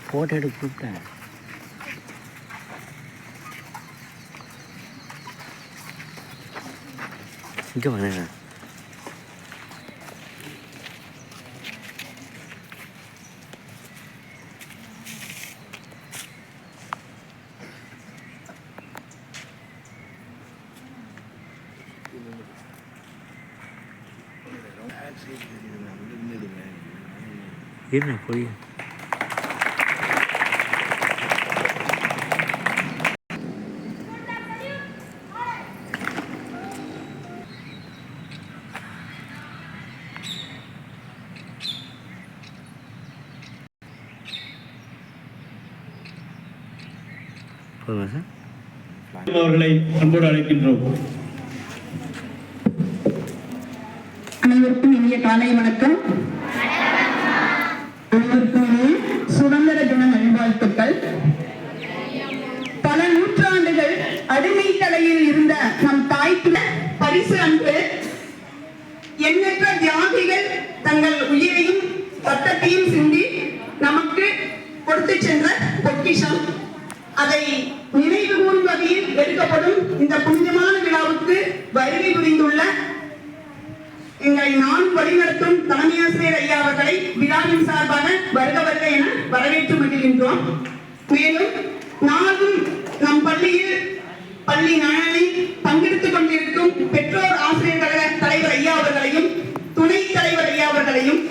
Photo எடுக்க கூப்பிட்டேன். இங்கே வாங்க. என்ன போய் அவர்களை அன்போடு அழைக்கின்றோம். அனைவருக்கும் இனிய காலை வணக்கம். அனைவருக்கும் சுதந்திர தின நல்வாழ்த்துக்கள். பல நூற்றாண்டுகள் அடிமை தலையில் இருந்த நம் தாய்க்கு பரிசு அன்று எண்ணற்ற தியாகிகள் தங்கள் உயிரையும் ரத்தத்தையும் சிந்தி நமக்கு கொடுத்து சென்ற பொக்கிஷம். அதை நினைவு கூறும் வகையில் எடுக்கப்படும் இந்த புனிதமான விழாவுக்கு வருகை புரிந்துள்ள எங்களை நானும் வழிநடத்தும் தலைமை ஆசிரியர் ஐயா அவர்களை விழாவின் சார்பாக வருக வருக என வரவேற்று மகிழ்கின்றோம். மேலும் நாளும் நம் பள்ளியில் பள்ளி நலனில் பங்கெடுத்துக் கொண்டிருக்கும் பெற்றோர் ஆசிரியர் கழக தலைவர் ஐயா அவர்களையும் துணைத் தலைவர் ஐயா அவர்களையும்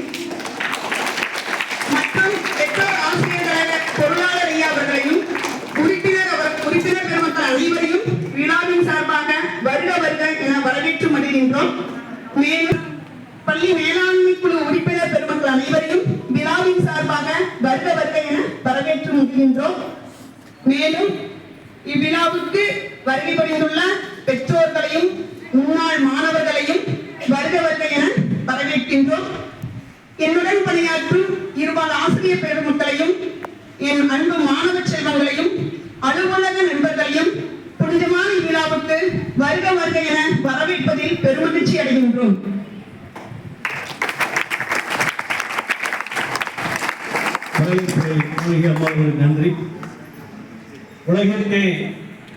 மற்றும் பெற்றோர் ஆசிரியர் கழக பொருளாளர் ஐயா அவர்களையும் உறுப்பினர் பெருமக்கள் அனைவரையும் விழாவின் சார்பாக வருக வருக என வரவேற்று மகிழ்கின்றோம். மேலும் பள்ளி மேலாண்மை குழு உறுப்பினர் பெருமக்கள் அனைவரையும் விழாவின் சார்பாக வருக வருக என வரவேற்று மகிழ்கின்றோம். மேலும் இவ்விழாவுக்கு வருகை புரிந்துள்ள பெற்றோர்களையும் முன்னாள் மாணவர்களையும் வருக வருக என வரவேற்கின்றோம். என்னுடன் பணியாற்றும் இருபால் ஆசிரியர் பெருமக்களையும் என் அன்பு மாணவ செல்வங்களையும் அலுவலக நண்பர்களையும் புனிதமான விழாவுக்கு வருக வருக என வரவேற்பதில் பெருமகிழ்ச்சி அடைகின்றோம். நன்றி. உலகிற்கே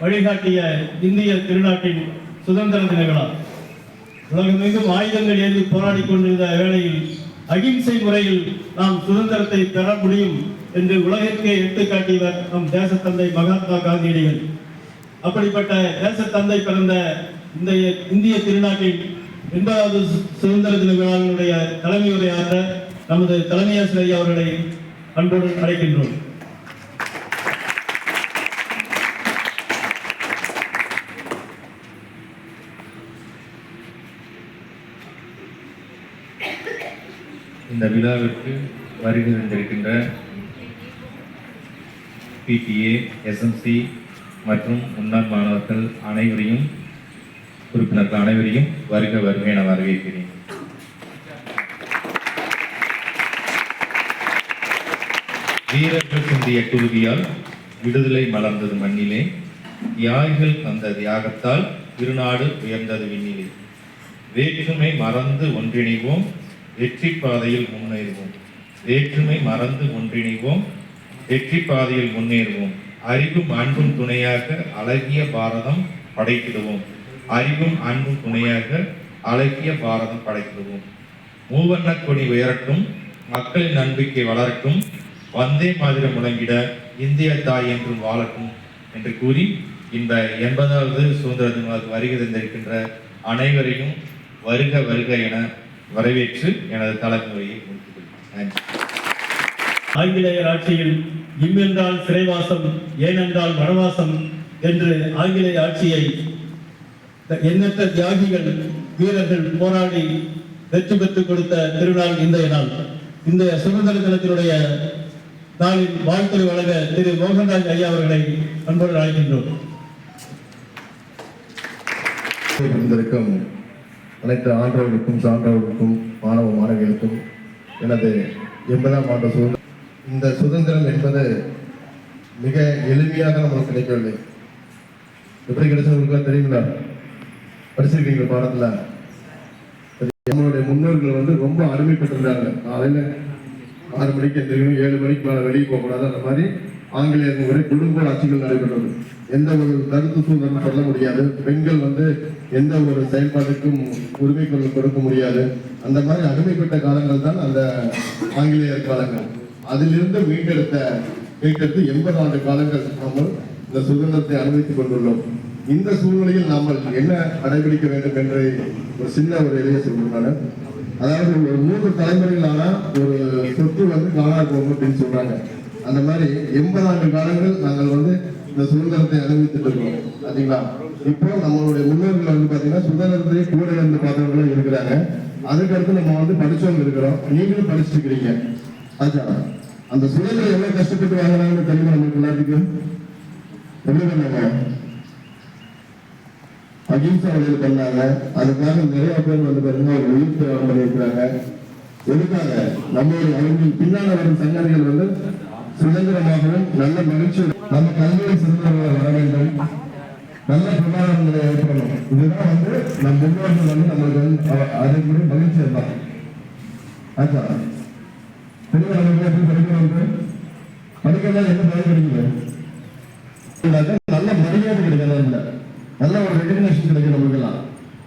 வழிகாட்டிய இந்திய திருநாட்டின் சுதந்திர தின விழா உலகமெங்கும் ஆயுதங்கள் ஏந்தி போராடி கொண்டிருந்த வேளையில் அகிம்சை முறையில் நாம் சுதந்திரத்தை பெற முடியும் என்று உலகிற்கே எடுத்துக்காட்டியவர் நம் தேசத்தந்தை மகாத்மா காந்தியடிகள். அப்படிப்பட்ட தேசத்தந்தை பிறந்த இந்த இந்திய திருநாட்டின் 80வது சுதந்திர தின விழாவினுடைய தலைமை உரையாற்ற நமது தலைமை ஆசிரியர் அவர்களை அன்போடு அழைக்கின்றோம். இந்த விழாவிற்கு வருகை தந்திருக்கின்ற PTA, SMC மற்றும் முன்னாள் மாணவர்கள் அனைவரையும் உறுப்பினர்கள் அனைவரையும் வருக வருகை என வரவேற்கிறேன். வீரர்கள் சிந்திய குருதியால் விடுதலை மலர்ந்தது மண்ணிலே, தியாகிகள் தந்த தியாகத்தால் திருநாடு உயர்ந்தது விண்ணிலே. வேற்றுமை மறந்து ஒன்றிணைவோம், வெற்றி பாதையில் முன்னேறுவோம். வேற்றுமை மறந்து ஒன்றிணைவோம், வெற்றி பாதையில் முன்னேறுவோம். அறிவும் அன்பும் துணையாக அழகிய பாரதம் படைத்திடுவோம். அறிவும் அன்பும் துணையாக அழகிய பாரதம் படைத்திடுவோம். மூவண்ண கொடி உயரட்டும், மக்களின் நம்பிக்கை வளரட்டும், வந்தே மாதிரம் முழங்கிட இந்திய தாய் என்றும் வாழட்டும் என்று கூறி இந்த 80வது சுதந்திர தினத்துக்கு வருகை தந்திருக்கின்ற அனைவரையும் வருக வருக என வரவேற்று எனது தலைமுறையை முடித்துக்கொள்கிறேன். ஆங்கிலேயர் ஆட்சியில் என்றால் சிறைவாசம், ஏனென்றால் வனவாசம் என்று ஆங்கிலேய ஆட்சியை எண்ணற்ற தியாகிகள் வீரர்கள் போராடி வெற்றி பெற்றுக் கொடுத்த திருநாள் இன்றைய நாள். இந்த சுதந்திர தினத்தினுடைய நாளில் வாழ்த்துறை வழங்க திரு மோகன்ராஜ் ஐயா அவர்களை அன்போடு அழைக்கின்றோம். அனைத்து ஆண்டவர்களுக்கும் சான்றவர்களுக்கும் மாணவ மாணவிகளுக்கும் எனது 80ஆம் ஆண்டு சுதந்திரம். இந்த சுதந்திரம் என்பது மிக எளிமையாக நமக்கு கிடைக்கவில்லை. எப்படி கிடைச்சவங்களுக்கு தெரியுங்களா? படிச்சிருக்கீங்க பாடத்துல. நம்மளுடைய முன்னோர்கள் ரொம்ப அருமைப்பட்டிருந்தாங்க. காலையில் 6 மணிக்கு எந்திரிக்கணும், 7 மணிக்கு மேலே வெளியே போகக்கூடாது. அந்த மாதிரி ஆங்கிலேயர்கள் முறை குடும்ப ஆட்சிகள் நடைபெற்றது. எந்த ஒரு கருத்து சுதந்திரம் சொல்ல முடியாது. பெண்கள் எந்த ஒரு செயல்பாட்டுக்கும் உரிமை குரல் கொடுக்க முடியாது. அந்த மாதிரி அடிமைப்பட்ட காலங்கள் தான் அந்த ஆங்கிலேயர் காலங்கள். அதிலிருந்து மீட்டெடுத்து 80 ஆண்டு காலங்கள் நாம் இந்த சுதந்திரத்தை அனுபவித்துக் கொண்டுள்ளோம். இந்த சூழ்நிலையில் நாம் என்ன கடைபிடிக்க வேண்டும் என்று ஒரு சின்ன ஒரு எளிய சொல்றேன். அதாவது ஒரு 3 தலைமுறைகளான ஒரு சொத்து காணாது போகும் அப்படின்னு சொல்றாங்க. அந்த மாதிரி 80 ஆண்டு காலங்கள் நாங்கள் இந்த சுதந்திரத்தை அனுபவித்துட்டு இருக்கோம். பாத்தீங்களா, இப்போ நம்மளுடைய முன்னோர்கள் பாத்தீங்கன்னா சுதந்திரத்தை கூட இருந்து பார்த்தவங்களும் இருக்கிறாங்க. அதுக்கடுத்து நம்ம படிச்சவங்க இருக்கிறோம். நீங்களும் படிச்சுட்டு இருக்கிறீங்க. ஆச்சா, அந்த சுதந்திரம் எவ்வளவு கஷ்டப்பட்டு வாங்கினாங்கன்னு தெரியுமா நமக்கு எல்லாத்துக்கும்? எப்படி பண்ணாங்க? அகிம்சா வழியில் பண்ணாங்க. அதுக்காக நிறைய பேர் பாத்தீங்கன்னா ஒரு உயிர் தியாகம் பண்ணியிருக்கிறாங்க. எதுக்காக? நம்மளுடைய அவர்கள் பின்னால் வரும் சங்கதிகள் சுதந்திரமாகவும் நல்ல மகிழ்ச்சியும் நம்ம கல்வியை சிறந்தவர்கள் வர வேண்டும். நல்ல பொருளாதார நிலையை ஏற்படணும். இதுதான் நம் முன்னோர்கள் நம்மளுக்கு அதற்கு மகிழ்ச்சி இருந்தாங்க. ஆச்சா, தெளிவா நம்ம எப்படி படிக்கணும்? படிக்கலாம் என்ன பயன்படுகிறது? நல்ல மரியாதை கிடைக்கணும். இல்லை, நல்ல ஒரு ரெகக்னேஷன் கிடைக்கும் நம்மளுக்கெல்லாம்.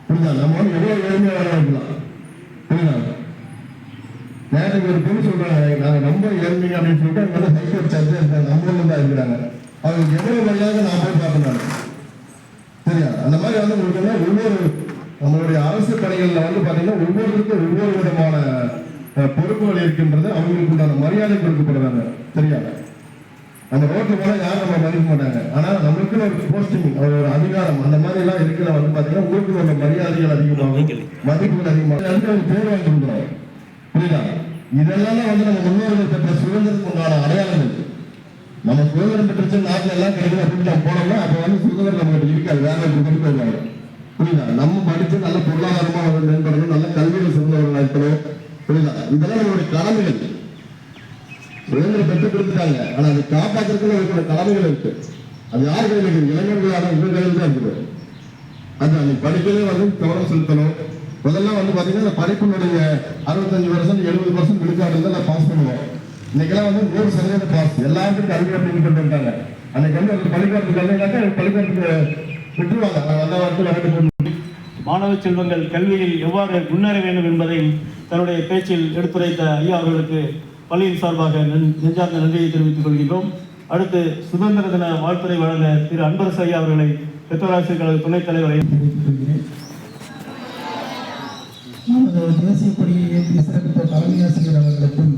புரியுதா? நம்ம எவ்வளவு எளிமையாக இருக்கலாம். புரியுதா? நேரத்துக்கு ஒரு பொண்ணு சொல்றாங்க, நாங்க ரொம்ப ஏழ்மைங்க அப்படின்னு சொல்லிட்டு ஹைகோர்ட் சர்ச்சை இருக்காங்க. நம்ம ஊர்ல தான் இருக்கிறாங்க. அவங்களுக்கு எவ்வளவு மரியாதை நான் போய் பார்க்கணும். சரியா? அந்த மாதிரி உங்களுக்கு ஒவ்வொரு நம்மளுடைய அரசு பணிகள்ல பாத்தீங்கன்னா ஒவ்வொருத்தருக்கும் ஒவ்வொரு விதமான பொறுப்புகள் இருக்கின்றது. அவங்களுக்கு உண்டான மரியாதை கொடுக்கப்படுறாங்க. சரியா? நம்ம ரோட்ல போல யாரும் நம்ம மதிக்க மாட்டாங்க. ஆனா நம்மளுக்குன்னு ஒரு போஸ்டிங், ஒரு அதிகாரம் அந்த மாதிரி எல்லாம் இருக்கிற பாத்தீங்கன்னா உங்களுக்கு உள்ள மரியாதைகள் அதிகமாகும், மதிப்புகள் அதிகமாகும். ஒரு பேர் வாங்கி கொடுக்குறோம். புரியுதா? இதெல்லாம் நம்ம முன்னோர்கள் பெற்ற சுதந்திரத்துக்கு உண்டான அடையாளங்கள். நம்ம சுதந்திரம் பெற்ற நாட்டில் எல்லாம் கிடைக்கும் அப்படின்னு நம்ம போனோம்னா அப்ப சுதந்திரம் நம்மகிட்ட இருக்காது. வேற கொண்டு போயிருவாங்க. புரியுதா? நம்ம படிச்சு நல்ல பொருளாதாரமா மேம்படணும், நல்ல கல்வியில் சிறந்தவர்களா இருக்கணும். புரியுதா? இதெல்லாம் நம்மளுடைய கடமைகள். சுதந்திரம் பெற்று கொடுத்துட்டாங்க. ஆனா அதை காப்பாற்றுறதுக்கு இருக்கிற கடமைகள் இருக்கு. அது யார் கையில் இருக்குது? இளைஞர்களான உங்கள் கையில் தான் இருக்குது. அது நீ படிக்கவே கவனம் செலுத்தணும். முதல்ல பாத்தீங்கன்னா படிப்பினுடைய 65% 70% விழுக்காடு தான் பாஸ் பண்ணுவோம். இன்னைக்கெல்லாம் 100% பாஸ். எல்லாருக்கும் கல்வி அப்படின்னு பண்ணிட்டாங்க. அன்னைக்கு பள்ளிக்கூடத்துக்கு கல்வினாக்கா பள்ளிக்கூடத்துக்கு விட்டுருவாங்க. நல்லா மாணவ செல்வங்கள் கல்வியில் எவ்வாறு முன்னேற வேண்டும் என்பதை தன்னுடைய பேச்சில் எடுத்துரைத்த ஐயா அவர்களுக்கு பள்ளியின் சார்பாக நெஞ்சார்ந்த நன்றியை தெரிவித்துக் கொள்கின்றோம். அடுத்து சுதந்திர தின வாழ்த்துறை வழங்க திரு அன்பரசு ஐயா அவர்களை பெற்றோராசிரியர் கழக துணைத் தலைவரை நமது தேசிய கொடியை ஏற்றி சிறப்பித்த தலைமை ஆசிரியர் அவர்களுக்கும்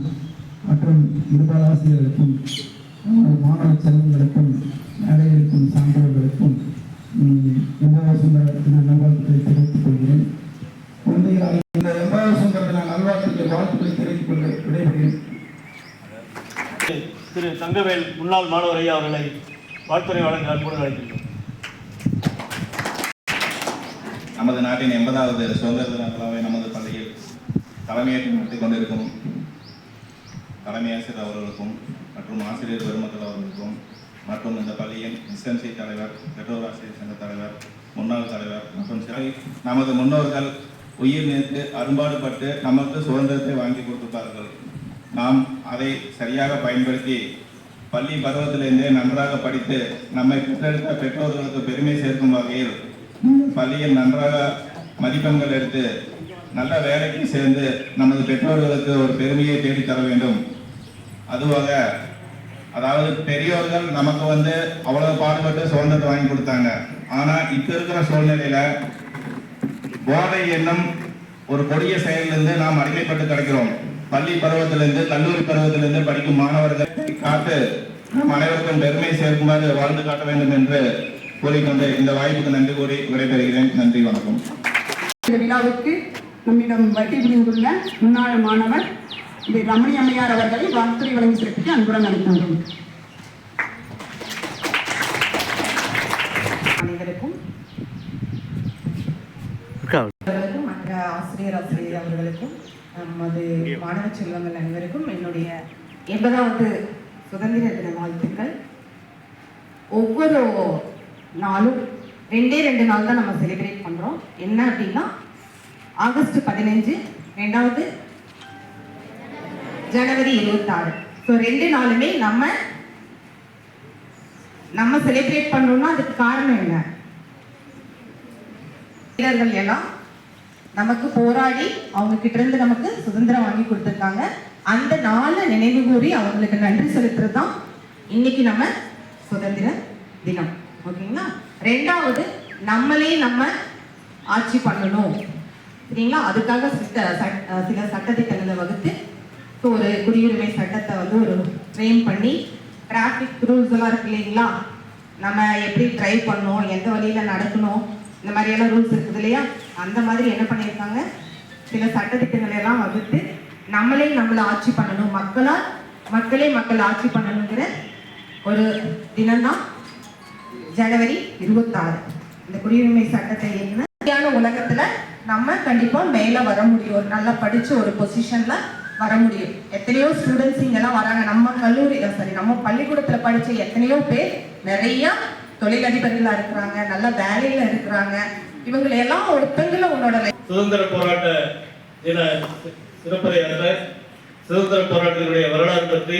மற்றும் இருபால் ஆசிரியர்களுக்கும் மாணவ செல்வங்களுக்கும் மேடைகளுக்கும் சான்றவர்களுக்கும் நல்வாழ்த்துக்களை தெரிவித்துக் கொள்கிறேன். குழந்தைகளாக இந்த 80வது சுதந்திர தின நல்வாழ்த்துக்கள் வாழ்த்துக்களை தெரிவித்துக் கொள்ள விடைபெறுகிறேன். திரு தங்கவேல் முன்னாள் மாணவர் ஐயா அவர்களை வாழ்த்துறை வழங்க அன்புடன் அழைக்கின்றோம். நமது நாட்டின் 80வது சுதந்திர தின விழாவை நமது பள்ளியில் தலைமையேற்று நடத்திக் கொண்டிருக்கும் தலைமை ஆசிரியர் அவர்களுக்கும் மற்றும் ஆசிரியர் பெருமக்கள் அவர்களுக்கும் மற்றும் இந்த பள்ளியின் எஸ்எம்சி தலைவர், பெற்றோர் ஆசிரியர் சங்க தலைவர், முன்னாள் தலைவர் மற்றும் நமது முன்னோர்கள் உயிர் நீத்து அரும்பாடுபட்டு நமக்கு சுதந்திரத்தை வாங்கி கொடுத்திருப்பார்கள். நாம் அதை சரியாக பயன்படுத்தி பள்ளி பருவத்திலிருந்தே நன்றாக படித்து நம்மை பெற்றெடுத்த பெற்றோர்களுக்கு பெருமை சேர்க்கும் வகையில் பள்ளியில் நன்றாக மதிப்பெண்கள் எடுத்து நல்ல வேலைக்கு சேர்ந்து நமது பெற்றோர்களுக்கு ஒரு பெருமையை தேடித்தர வேண்டும். அதுவாக அதாவது பெரியோர்கள் நமக்கு அவ்வளவு பாடுபட்டு சுதந்திரத்தை வாங்கி கொடுத்தாங்க. ஆனா இப்ப இருக்கிற சூழ்நிலையில போதை என்னும் ஒரு கொடிய செயலிலிருந்து நாம் அடிமைப்பட்டு கிடக்கிறோம். பள்ளி பருவத்திலிருந்து கல்லூரி பருவத்திலிருந்து படிக்கும் மாணவர்களை காத்து நம் அனைவருக்கும் பெருமை சேர்க்குமாறு வாழ்ந்து காட்ட வேண்டும் என்று கூறிக்கொண்டு இந்த வாய்ப்புக்கு நன்றி கூறி விடைபெறுகிறேன். நன்றி, வணக்கம். இந்த விழாவுக்கு நம்மிடம் வட்டி புரிந்துள்ள முன்னாள் மாணவர் ரமணி அம்மையார் அவர்களை வாழ்த்துறை வழங்கி சிறப்பித்து அன்புடன் அழைக்கின்றோம். அனைவருக்கும் மற்ற ஆசிரியர் அவர்களுக்கும் நமது மாணவ செல்வங்கள் அனைவருக்கும் என்னுடைய 80வது சுதந்திர தின வாழ்த்துக்கள். ஒவ்வொரு நாளும் 2 நாள் தான் நம்ம செலிப்ரேட் பண்றோம். என்ன அப்படின்னா ஆகஸ்ட் 15, 2வது ஜனவரி 26. ஸோ 2 நாளுமே நம்ம செலிப்ரேட் பண்றோம்னா அதுக்கு காரணம் என்ன? வீரர்கள் எல்லாம் நமக்கு போராடி அவங்க கிட்ட இருந்து நமக்கு சுதந்திரம் வாங்கி கொடுத்துருக்காங்க. அந்த நாளை நினைவு கூறி அவங்களுக்கு நன்றி செலுத்துறது தான் இன்னைக்கு நம்ம சுதந்திர தினம். ஓகேங்களா? 2வது, நம்மளே நம்ம ஆட்சி பண்ணணும் சரிங்களா? அதுக்காக சில சட்டத்திட்டங்களை வகுத்து ஒரு குடியுரிமை சட்டத்தை ஒரு ஃப்ரேம் பண்ணி, டிராஃபிக் ரூல்ஸ் எல்லாம் இருக்கு இல்லைங்களா, நம்ம எப்படி டிரைவ் பண்ணணும், எந்த வழியில நடக்கணும், இந்த மாதிரி எல்லாம் ரூல்ஸ் இருக்குது இல்லையா, அந்த மாதிரி என்ன பண்ணியிருக்காங்க, சில சட்டத்திட்டங்களை எல்லாம் வகுத்து நம்மளே நம்மளை ஆட்சி பண்ணணும், மக்களே மக்கள் ஆட்சி பண்ணணுங்கிற ஒரு தினம் தான் ஜனவரி 26. இந்த குடியுரிமை சட்டத்தை என்ன உலகத்துல நம்ம கண்டிப்பா மேல வர முடியும், ஒரு நல்லா படிச்சு ஒரு பொசிஷன்ல வர முடியும். எத்தனையோ ஸ்டூடெண்ட்ஸ் இங்கெல்லாம் வராங்க, நம்ம பள்ளிக்கூடத்துல படிச்ச எத்தனையோ பேர் நிறைய தொழிலதிபர்களா இருக்கிறாங்க, நல்ல வேலையில இருக்கிறாங்க. இவங்களை எல்லாம் ஒருத்தங்கள உன்னோட சுதந்திர போராட்ட தின சிறப்புரையாற்ற சுதந்திர போராட்டத்தினுடைய வரலாறு பற்றி